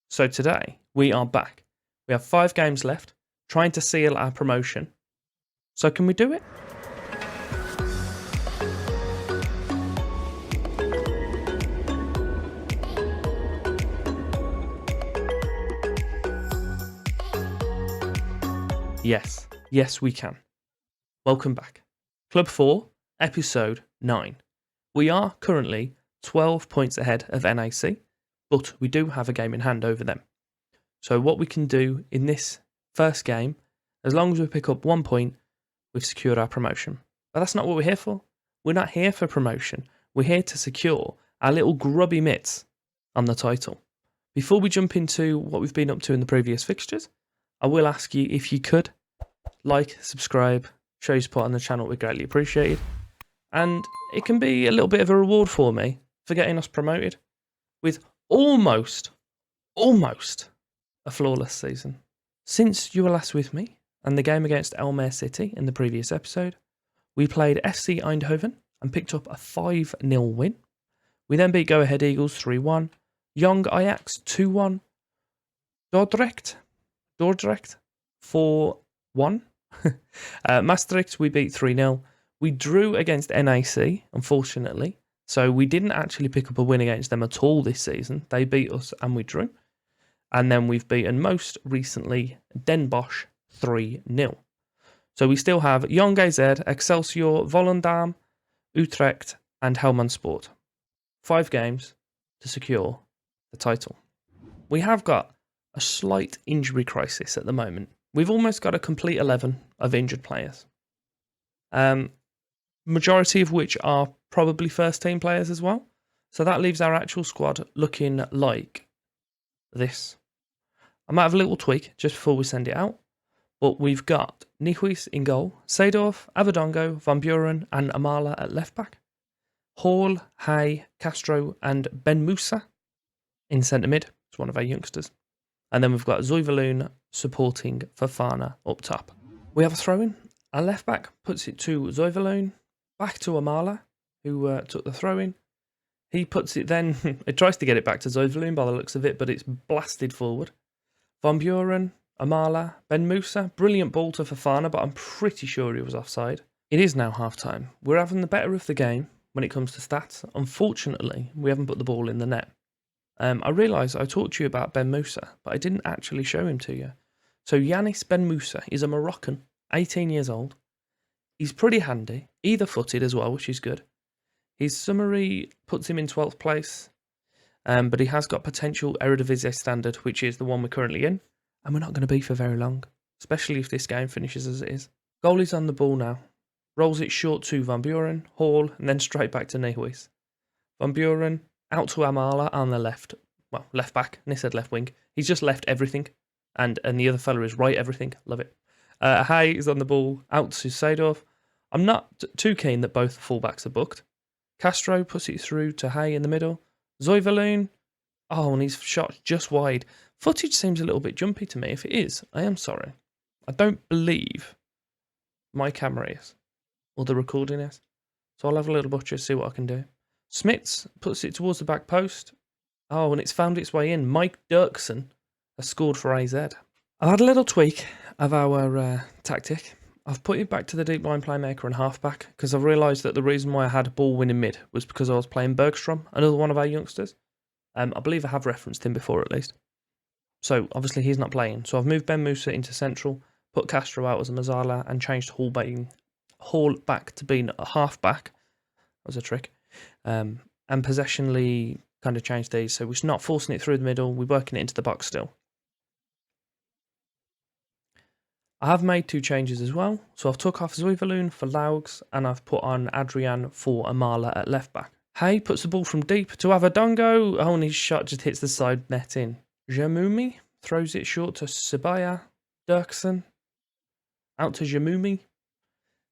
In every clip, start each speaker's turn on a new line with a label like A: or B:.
A: So today, we are back. We have 5 games left, trying to seal our promotion. So can we do it? Yes we can. Welcome back. Club 4, episode 9. We are currently 12 points ahead of NAC, but we do have a game in hand over them. So what we can do in this first game, as long as we pick up 1 point, we've secured our promotion. But that's not what we're here for. We're not here for promotion. We're here to secure our little grubby mitts on the title. Before we jump into what we've been up to in the previous fixtures, I will ask you if you could like, subscribe, show your support on the channel, we'd greatly appreciate it. And it can be a little bit of a reward for me for getting us promoted with almost a flawless season. Since you were last with me and the game against Almere City in the previous episode, we played FC Eindhoven and picked up a 5-0 win. We then beat Go Ahead Eagles 3-1, Jong Ajax 2-1, Dordrecht 4-1. Maastricht we beat 3-0. We drew against NAC, unfortunately, so we didn't actually pick up a win against them at all this season. They beat us and we drew. And then we've beaten most recently Den Bosch 3-0. So we still have Jong AZ, Excelsior, Volendam, Utrecht and Helmond Sport. 5 games to secure the title. We have got a slight injury crisis at the moment. We've almost got a complete 11 of injured players. Majority of which are probably first team players as well. So that leaves our actual squad looking like this. I might have a little tweak just before we send it out. But we've got Nijhuis in goal, Seedorf, Avadongo, Van Buren and Amala at left back. Hall, Hay, Castro and Ben Musa in centre mid. It's one of our youngsters. And then we've got Zuiverloon supporting Fofana up top. We have a throw-in. Our left back puts it to Zuiverloon, back to Amala, who took the throw-in. He puts it then, it tries to get it back to Zuiverloon by the looks of it, but it's blasted forward. Van Buren, Amala, Ben Musa, brilliant ball to Fofana, but I'm pretty sure he was offside. It is now half-time. We're having the better of the game when it comes to stats. Unfortunately, we haven't put the ball in the net. I realise I talked to you about Ben Musa, but I didn't actually show him to you. So Yanis Ben Musa is a Moroccan, 18 years old. He's pretty handy, either-footed as well, which is good. His summary puts him in 12th place, but he has got potential Eredivisie standard, which is the one we're currently in, and we're not going to be for very long, especially if this game finishes as it is. Goalie's on the ball now. Rolls it short to Van Buren, Hall, and then straight back to Nijhuis. Van Buren out to Amala on the left. Well, left back. And he said left wing. He's just left everything. And the other fella is right everything. Love it. Hay is on the ball. Out to Seedorf. I'm not too keen that both fullbacks are booked. Castro puts it through to Hay in the middle. Zuiverloon. Oh, and he's shot just wide. Footage seems a little bit jumpy to me. If it is, I am sorry. I don't believe my camera is. Or the recording is. So I'll have a little butcher, see what I can do. Smits puts it towards the back post. Oh, and it's found its way in. Mike Dirksen has scored for AZ. I've had a little tweak of our tactic. I've put it back to the deep line playmaker and halfback because I've realised that the reason why I had a ball winning mid was because I was playing Bergstrom, another one of our youngsters. I believe I have referenced him before at least. So obviously he's not playing. So I've moved Ben Musa into central, put Castro out as a Mazzala and changed Hall back to being a halfback. That was a trick. And possessionally kind of changed these. So we're not forcing it through the middle. We're working it into the box still. I have made 2 changes as well. So I've took off Zuiverloon for Laugs and I've put on Adrian for Amala at left back. Hay puts the ball from deep to Avadongo. Oh, and his shot just hits the side net in. Jamumi throws it short to Sabaya. Dirksen out to Jamumi.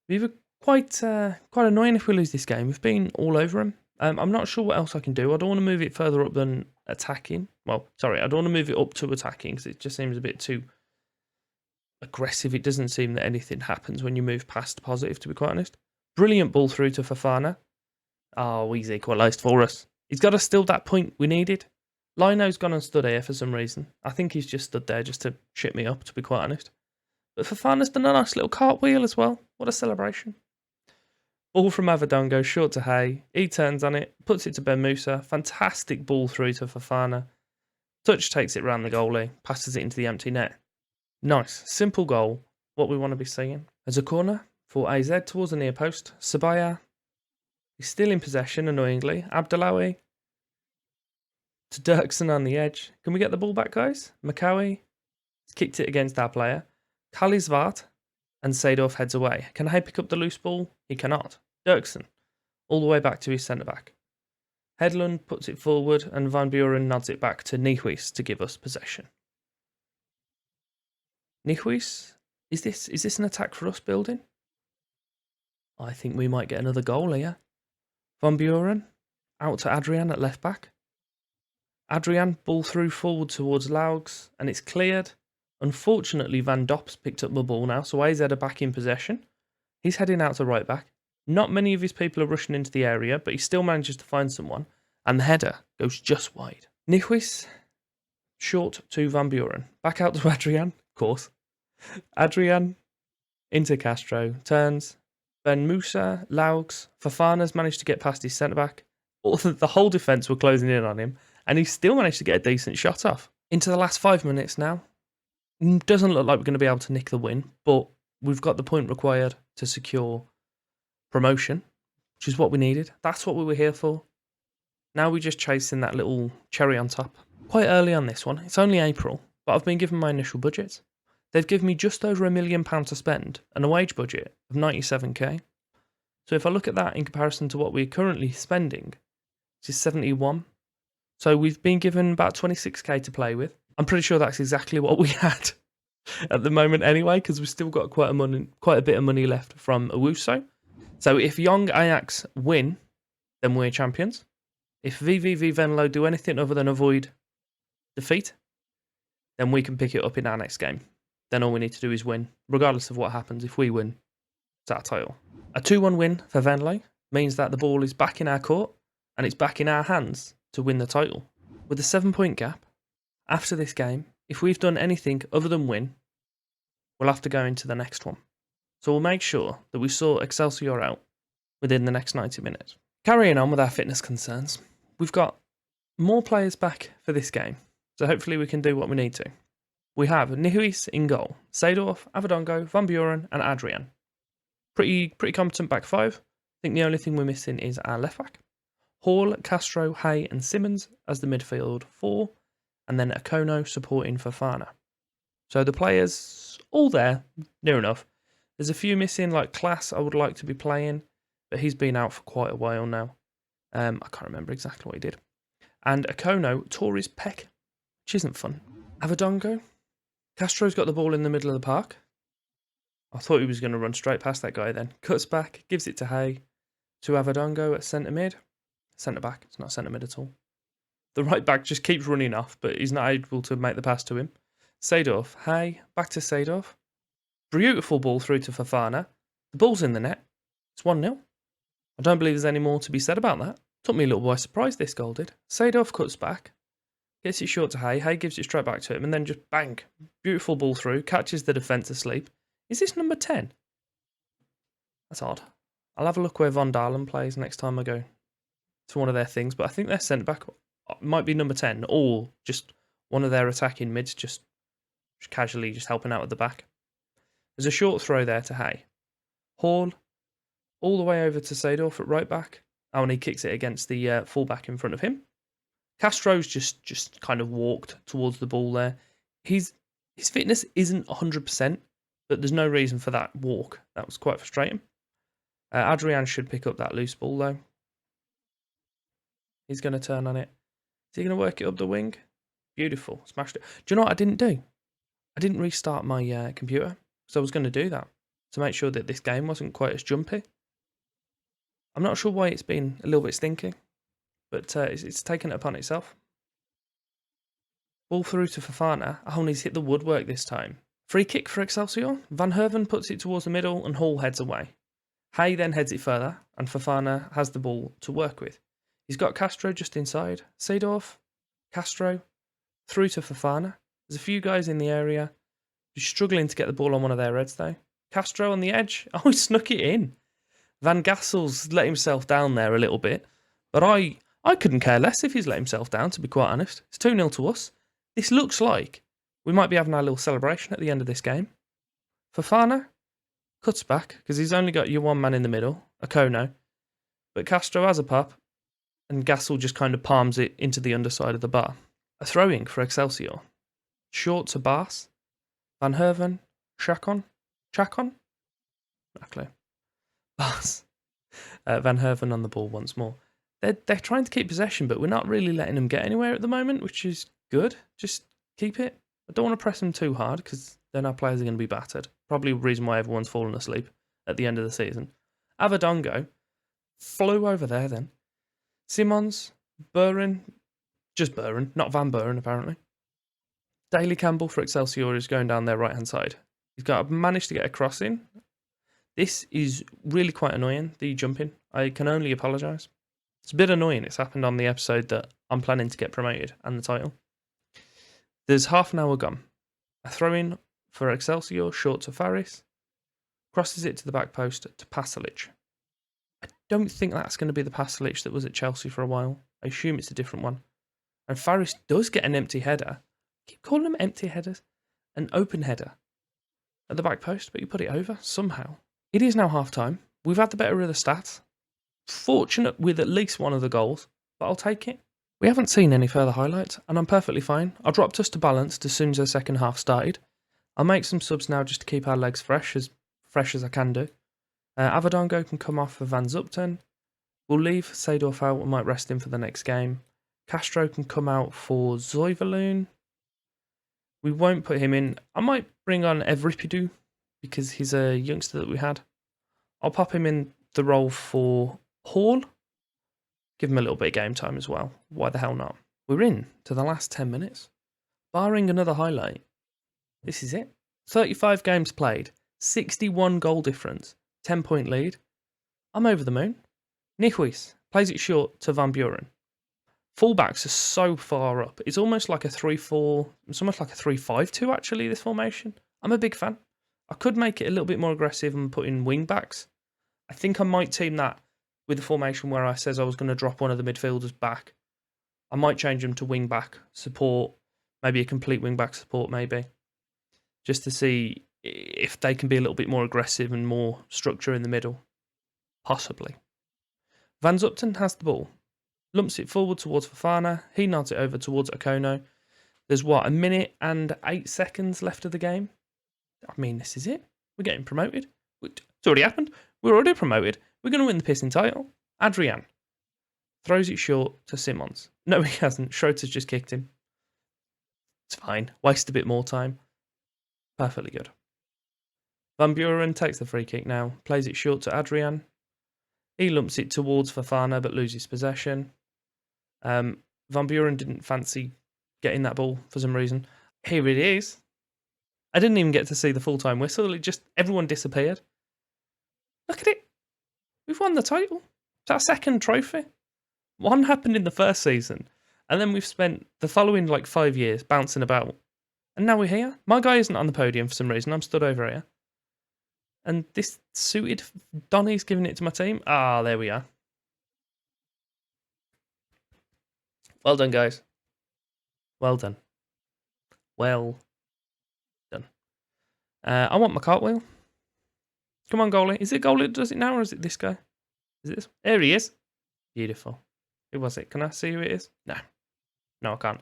A: We were quite annoying if we lose this game. We've been all over him. I'm not sure what else I can do. I don't want to move it further up than attacking. Well, sorry, I don't want to move it up to attacking because it just seems a bit too aggressive. It doesn't seem that anything happens when you move past positive, to be quite honest. Brilliant ball through to Fofana. Oh, he's equalised for us. He's got us still that point we needed. Lino's gone and stood here for some reason. I think he's just stood there just to shit me up, to be quite honest. But Fofana's done a nice little cartwheel as well. What a celebration. Ball from Avadongo, short to Hay. He turns on it, puts it to Ben Musa. Fantastic ball through to Fofana. Touch takes it round the goalie, passes it into the empty net. Nice, simple goal. What we want to be seeing. As a corner for AZ towards the near post. Sabaya is still in possession, annoyingly. Abdellaoui to Dirksen on the edge. Can we get the ball back, guys? Makawi has kicked it against our player. Kalisvart and Seedorf heads away. Can Hay pick up the loose ball? He cannot. Dirksen all the way back to his centre-back. Hedlund puts it forward and Van Buren nods it back to Niehuis to give us possession. Niehuis, is this an attack for us building? I think we might get another goal here. Van Buren out to Adrian at left back. Adrian ball through forward towards Laugs and it's cleared. Unfortunately, Van Dop's picked up the ball now, so AZ are back in possession. He's heading out to right back. Not many of his people are rushing into the area, but he still manages to find someone. And the header goes just wide. Niehuis, short to Van Buren. Back out to Adrian, of course. Adrian into Castro. Turns. Ben Musa, Laugs. Fofana's managed to get past his centre-back. The whole defence were closing in on him. And he still managed to get a decent shot off. Into the last 5 minutes now. Doesn't look like we're going to be able to nick the win, but we've got the point required to secure promotion, which is what we needed. That's what we were here for. Now we're just chasing that little cherry on top. Quite early on this one. It's only April, but I've been given my initial budget. They've given me just over £1 million to spend and a wage budget of 97k. So if I look at that in comparison to what we're currently spending, which is 71. So we've been given about 26k to play with. I'm pretty sure that's exactly what we had at the moment anyway, because we've still got quite a bit of money left from Owusu. So if Jong Ajax win, then we're champions. If VVV Venlo do anything other than avoid defeat, then we can pick it up in our next game. Then all we need to do is win, regardless of what happens. If we win, it's our title. A 2-1 win for Venlo means that the ball is back in our court and it's back in our hands to win the title. With a 7-point gap, after this game, if we've done anything other than win, we'll have to go into the next one. So we'll make sure that we sort Excelsior out within the next 90 minutes. Carrying on with our fitness concerns, we've got more players back for this game, so hopefully we can do what we need to. We have Niehuis in goal, Seedorf, Avadongo, Van Buren and Adrian. Pretty competent back five. I think the only thing we're missing is our left back. Hall, Castro, Hay and Simmons as the midfield four, and then Akono supporting Fofana. So the players all there, near enough. There's a few missing, like Class I would like to be playing, but he's been out for quite a while now. I can't remember exactly what he did. And Akono tore his pec, which isn't fun. Avadongo. Castro's got the ball in the middle of the park. I thought he was going to run straight past that guy then. Cuts back, gives it to Hay, to Avadongo at centre mid. Centre back, it's not centre mid at all. The right back just keeps running off, but he's not able to make the pass to him. Seedorf, Hay, back to Seedorf. Beautiful ball through to Fofana. The ball's in the net. It's 1-0. I don't believe there's any more to be said about that. Took me a little by surprise, this goal did. Seedorf cuts back. Gets it short to Hay. Hay gives it straight back to him and then just bang. Beautiful ball through. Catches the defence asleep. Is this number 10? That's odd. I'll have a look where Von Dalen plays next time I go to one of their things. But I think their centre-back might be number 10 or just one of their attacking mids just casually just helping out at the back. There's a short throw there to Hay. Hall all the way over to Seedorf at right back. Oh, and he kicks it against the fullback in front of him. Castro's just kind of walked towards the ball there. His fitness isn't 100%, but there's no reason for that walk. That was quite frustrating. Adrian should pick up that loose ball though. He's going to turn on it. Is he going to work it up the wing? Beautiful. Smashed it. Do you know what I didn't do? I didn't restart my computer, so I was going to do that to make sure that this game wasn't quite as jumpy. I'm not sure why it's been a little bit stinky, but it's taken it upon itself. Ball through to Fofana. Oh, and he's hit the woodwork this time. Free kick for Excelsior. Van Herven puts it towards the middle and Hall heads away. Hay then heads it further and Fofana has the ball to work with. He's got Castro just inside. Seedorf. Castro through to Fofana. There's a few guys in the area who's struggling to get the ball on one of their heads though. Castro on the edge. Oh, he snuck it in. Van Gassel's let himself down there a little bit, but I couldn't care less if he's let himself down, to be quite honest. It's 2-0 to us. This looks like we might be having our little celebration at the end of this game. Fofana cuts back because he's only got your one man in the middle, Akono, but Castro has a pop, and Gassel just kind of palms it into the underside of the bar. A throw-in for Excelsior. Short to Baas. Van Herven. Chacon? No clue. Baas. Van Herven on the ball once more. They're trying to keep possession, but we're not really letting them get anywhere at the moment, which is good. Just keep it. I don't want to press them too hard because then our players are going to be battered. Probably the reason why everyone's fallen asleep at the end of the season. Avadongo flew over there then. Simons, Buren, just Buren, not Van Buren apparently. Daly Campbell for Excelsior is going down their right hand side. He's managed to get a cross in. This is really quite annoying, the jumping. I can only apologise. It's a bit annoying. It's happened on the episode that I'm planning to get promoted and the title. There's half an hour gone. A throw in for Excelsior, short to Faris. Crosses it to the back post to Pasalic. I don't think that's going to be the Pasalic that was at Chelsea for a while. I assume it's a different one. And Faris does get an empty header. I keep calling them empty headers. An open header at the back post, but you put it over somehow. It is now half time. We've had the better of the stats. Fortunate with at least one of the goals, but I'll take it. We haven't seen any further highlights, and I'm perfectly fine. I dropped us to balanced as soon as the second half started. I'll make some subs now just to keep our legs fresh as I can do. Avadongo can come off for Van Zupten. We'll leave Seedorf out. We might rest him for the next game. Castro can come out for Zoivaloon. We won't put him in. I might bring on Evripidu because he's a youngster that we had. I'll pop him in the role for Hall. Give him a little bit of game time as well. Why the hell not? We're in to the last 10 minutes. Barring another highlight, this is it. 35 games played, 61 goal difference, 10-point lead. I'm over the moon. Nihuis plays it short to Van Buren. Fullbacks are so far up. It's almost like a 3-4. It's almost like a 3-5-2 actually, this formation. I'm a big fan. I could make it a little bit more aggressive and put in wing backs. I think I might team that with the formation where I says I was going to drop one of the midfielders back. I might change them to wing back support, maybe a complete wing back support maybe, just to see if they can be a little bit more aggressive and more structure in the middle. Possibly. Van Zupten has the ball. Lumps it forward towards Fofana. He nods it over towards Akono. There's a minute and 8 seconds left of the game. I mean, this is it. We're getting promoted. It's already happened. We're already promoted. We're going to win the pissing title. Adrian throws it short to Simons. No, he hasn't. Schroeder's just kicked him. It's fine. Waste a bit more time. Perfectly good. Van Buren takes the free kick now. Plays it short to Adrian. He lumps it towards Fofana but loses possession. Van Buren didn't fancy getting that ball for some reason. Here it is. I didn't even get to see the full-time whistle. Everyone disappeared. Look at it. We've won the title. It's our second trophy. One happened in the first season, and then we've spent the following 5 years bouncing about. And now we're here. My guy isn't on the podium for some reason. I'm stood over here. And this suited Donny's giving it to my team. Ah, there we are. Well done, guys. Well done. Well done. I want my cartwheel. Come on, goalie. Is it goalie that does it now, or is it this guy? Is it this? There he is. Beautiful. Who was it? Can I see who it is? No. No, I can't.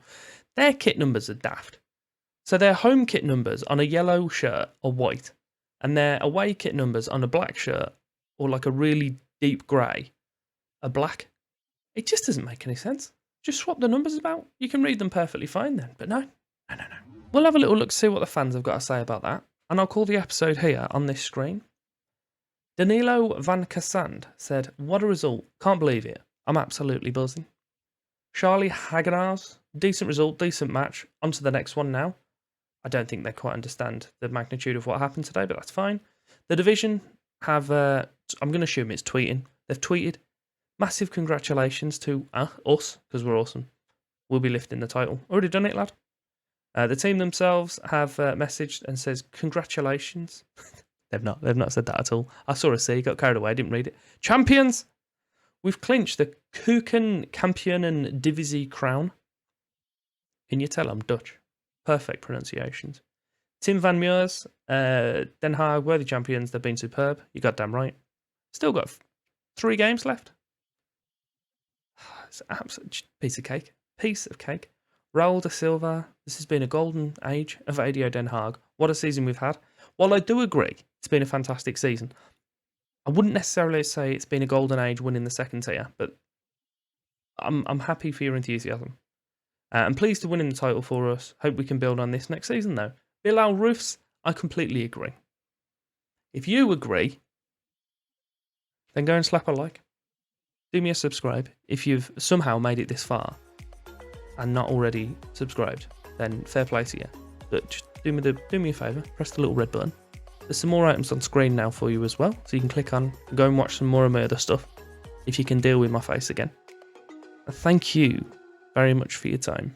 A: Their kit numbers are daft. So their home kit numbers on a yellow shirt are white, and their away kit numbers on a black shirt, or a really deep grey, are black. It just doesn't make any sense. Just swap the numbers about. You can read them perfectly fine then, but no. No. We'll have a little look to see what the fans have got to say about that, and I'll call the episode here on this screen. Danilo Van Cassand said, "What a result. Can't believe it. I'm absolutely buzzing." Charlie Hagenars, decent result, decent match. On to the next one now. I don't think they quite understand the magnitude of what happened today, but that's fine. The Division have, I'm going to assume it's tweeting. They've tweeted, "Massive congratulations to us, because we're awesome. will be lifting the title. Already done it, lad. The team themselves have messaged and says, congratulations. They've not said that at all. I saw a C, got carried away, didn't read it. Champions! We've clinched the Keuken Kampioenen Divisie crown. Can you tell I'm Dutch? Perfect pronunciations. Tim van Meurs, Den Haag, worthy champions. They've been superb. You got damn right. Still got 3 games left. It's an absolute piece of cake. Piece of cake. Raul de Silva, this has been a golden age of ADO Den Haag. What a season we've had. While I do agree it's been a fantastic season, I wouldn't necessarily say it's been a golden age winning the second tier, but I'm happy for your enthusiasm. I'm pleased to winning the title for us. Hope we can build on this next season, though. Bilal Roofs, I completely agree. If you agree, then go and slap a like. Do me a subscribe. If you've somehow made it this far and not already subscribed, then fair play to you. But just do me a favour, press the little red button. There's some more items on screen now for you as well, so you can click on and go and watch some more of my other stuff if you can deal with my face again. Thank you very much for your time.